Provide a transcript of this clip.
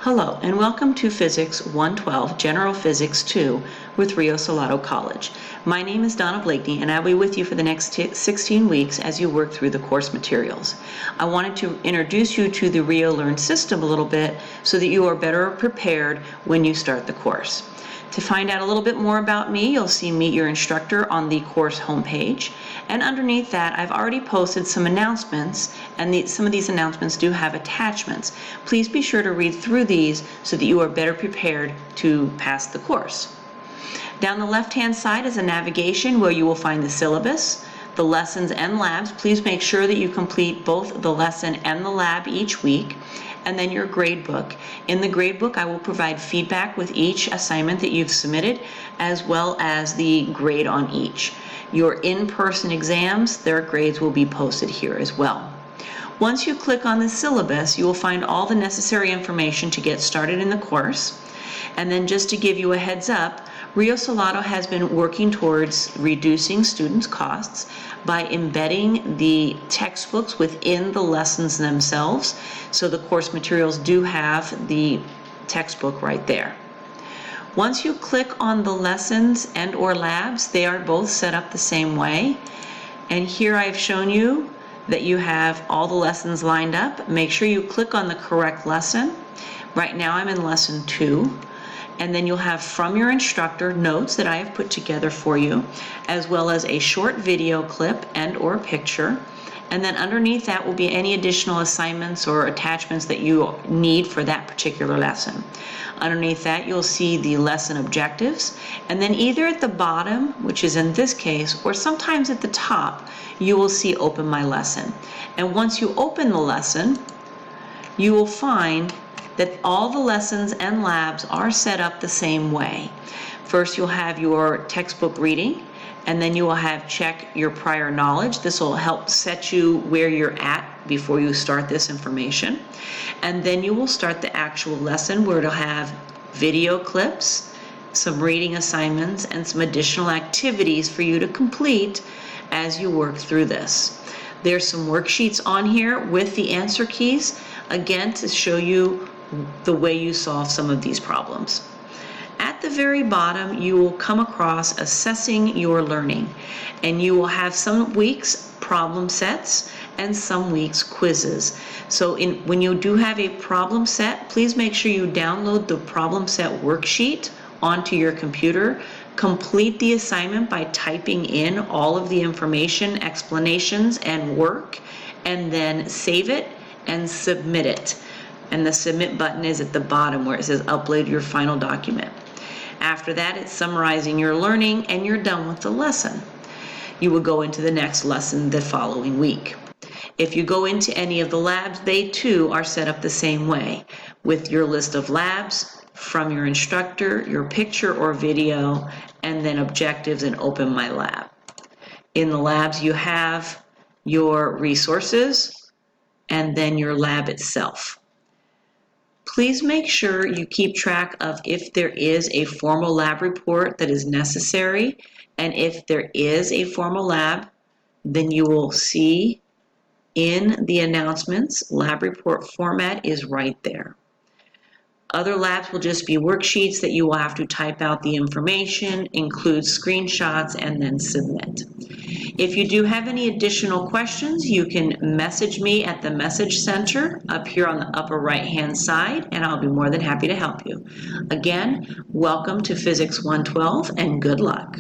Hello and welcome to Physics 112 General Physics 2 with Rio Salado College. My name is Donna Blakeney and I'll be with you for the next 16 weeks as you work through the course materials. I wanted to introduce you to the Rio Learn system a little bit so that you are better prepared when you start the course. To find out a little bit more about me, you'll see Meet Your Instructor on the course homepage. And underneath that, I've already posted some announcements, and some of these announcements do have attachments. Please be sure to read through these so that you are better prepared to pass the course. Down the left-hand side is a navigation where you will find the syllabus, the lessons and labs. Please make sure that you complete both the lesson and the lab each week. And then your grade book. In the grade book, I will provide feedback with each assignment that you've submitted, as well as the grade on each. Your in-person exams, their grades will be posted here as well. Once you click on the syllabus, you will find all the necessary information to get started in the course. And then just to give you a heads up, Rio Salado has been working towards reducing students' costs by embedding the textbooks within the lessons themselves. So the course materials do have the textbook right there. Once you click on the lessons and or labs, they are both set up the same way. And here I've shown you that you have all the lessons lined up. Make sure you click on the correct lesson. Right now I'm in lesson 2. And then you'll have from your instructor notes that I have put together for you, as well as a short video clip and or picture. And then underneath that will be any additional assignments or attachments that you need for that particular lesson. Underneath that you'll see the lesson objectives, and then either at the bottom, which is in this case, or sometimes at the top, you will see Open My Lesson. And once you open the lesson, you will find that all the lessons and labs are set up the same way. First, you'll have your textbook reading, and then you will have check your prior knowledge. This will help set you where you're at before you start this information. And then you will start the actual lesson where it'll have video clips, some reading assignments, and some additional activities for you to complete as you work through this. There's some worksheets on here with the answer keys, again, to show you the way you solve some of these problems. At the very bottom, you will come across assessing your learning, and you will have some weeks problem sets and some weeks quizzes. So when you do have a problem set, please make sure you download the problem set worksheet onto your computer. Complete the assignment by typing in all of the information, explanations, and work, and then save it and submit it. And the submit button is at the bottom where it says upload your final document. After that, it's summarizing your learning and you're done with the lesson. You will go into the next lesson the following week. If you go into any of the labs, they too are set up the same way, with your list of labs, from your instructor, your picture or video, and then objectives and Open My Lab. In the labs, you have your resources and then your lab itself. Please make sure you keep track of if there is a formal lab report that is necessary, and if there is a formal lab, then you will see in the announcements, lab report format is right there. Other labs will just be worksheets that you will have to type out the information, include screenshots, and then submit. If you do have any additional questions, you can message me at the message center up here on the upper right-hand side, and I'll be more than happy to help you. Again, welcome to Physics 112, and good luck.